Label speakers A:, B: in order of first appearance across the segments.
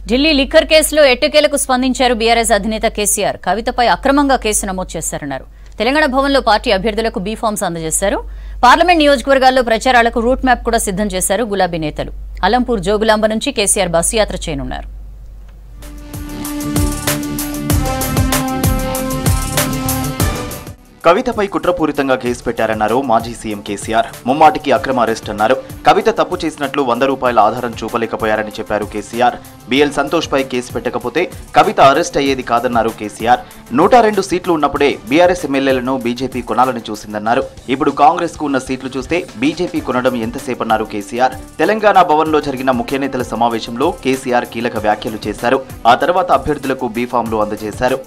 A: Delhi liquor కేసులో ఎట్టకేలకు స్పందించారు బీఆర్ఎస్ అధినేత కేసీఆర్. కవితపై అక్రమంగా కేసు నమోదు చేశారన్నారు. తెలంగాణ భవన్లో పార్టీ అభ్యర్థులకు బీ ఫామ్స్ అందజేశారు. పార్లమెంట్ నియోజకవర్గాల్లో ప్రచారాలకు రూట్ మ్యాప్ కూడా సిద్ధం చేశారు గులాబీ నేతలు. అలంపూర్ జోగులాంబ నుంచి కేసీఆర్ బస్సు యాత్ర చేయనున్నారు.
B: కవితపై కుట్రపూరితంగా కేసు పెట్టారన్నారు మాజీ సీఎం కేసీఆర్. ముమ్మాటికి అక్రమ అరెస్ట్ అన్నారు. కవిత తప్పు చేసినట్లు 100 రూపాయల ఆధారం చూపలేకపోయారని చెప్పారు కేసీఆర్. బిఎల్ సంతోష్ పై కేసు పెట్టకపోతే కవిత అరెస్ట్ అయ్యేది కాదన్నారు కేసీఆర్. 102 సీట్లు ఉన్నప్పుడే బీఆర్ఎస్ ఎమ్మెల్యేలను బీజేపీ కొనాలని చూసిందన్నారు. ఇప్పుడు కాంగ్రెస్ కు ఉన్న సీట్లు చూస్తే బీజేపీ కొనడం ఎంతసేపన్నారు కేసీఆర్. తెలంగాణ భవన్లో జరిగిన ముఖ్య నేతల సమావేశంలో కేసీఆర్ కీలక వ్యాఖ్యలు చేశారు. ఆ తర్వాత అభ్యర్థులకు బీ ఫామ్లు అందజేశారు.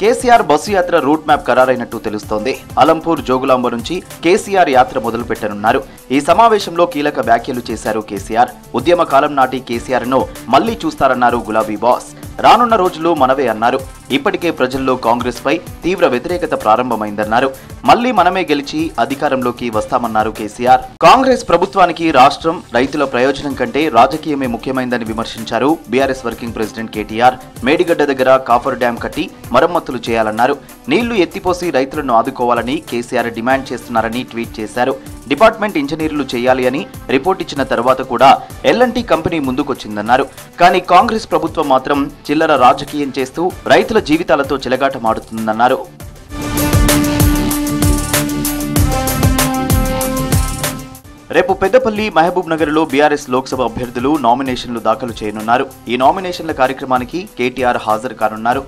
B: కేసీఆర్ బస్సు యాత్ర రూట్ మ్యాప్ ఖరారైనట్టు తెలుస్తోంది. అలంపూర్ జోగులాంబ నుంచి కేసీఆర్ యాత్ర మొదలు పెట్టనున్నారు. ఈ సమావేశంలో కీలక వ్యాఖ్యలు చేశారు కేసీఆర్. ఉద్యమ కాలం నాటి కేసీఆర్ ను మళ్లీ చూస్తారన్నారు గులాబీ బాస్. రానున్న రోజులు మనవే అన్నారు. ఇప్పటికే ప్రజల్లో కాంగ్రెస్ పై తీవ్ర వ్యతిరేకత ప్రారంభమైందన్నారు. మళ్లీ మనమే గెలిచి అధికారంలోకి వస్తామన్నారు కేసీఆర్. కాంగ్రెస్ ప్రభుత్వానికి రాష్ట్రం, రైతుల ప్రయోజనం కంటే రాజకీయమే ముఖ్యమైందని విమర్శించారు BRS working president KTR. Medigadda దగ్గర కాఫర్ డ్యాం కట్టి మరమ్మతులు చేయాలన్నారు. నీళ్లు ఎత్తిపోసి రైతులను ఆదుకోవాలని కేసీఆర్ డిమాండ్ చేస్తున్నారని ట్వీట్ చేశారు. డిపార్ట్మెంట్ ఇంజనీర్లు చేయాలి అని రిపోర్ట్ ఇచ్చిన తర్వాత కూడా ఎల్ఎన్టీ కంపెనీ ముందుకొచ్చిందన్నారు. కానీ కాంగ్రెస్ ప్రభుత్వం మాత్రం చిల్లర రాజకీయం చేస్తూ రైతుల జీవితాలతో చెలగాటమాడుతుందన్నారు. రేపు పెద్దపల్లి, మహబూబ్ నగర్ లో బీఆర్ఎస్ లోక్సభ అభ్యర్థులు నామినేషన్లు దాఖలు చేయనున్నారు. ఈ నామినేషన్ల కార్యక్రమానికి కేటీఆర్ హాజరు కానున్నారు.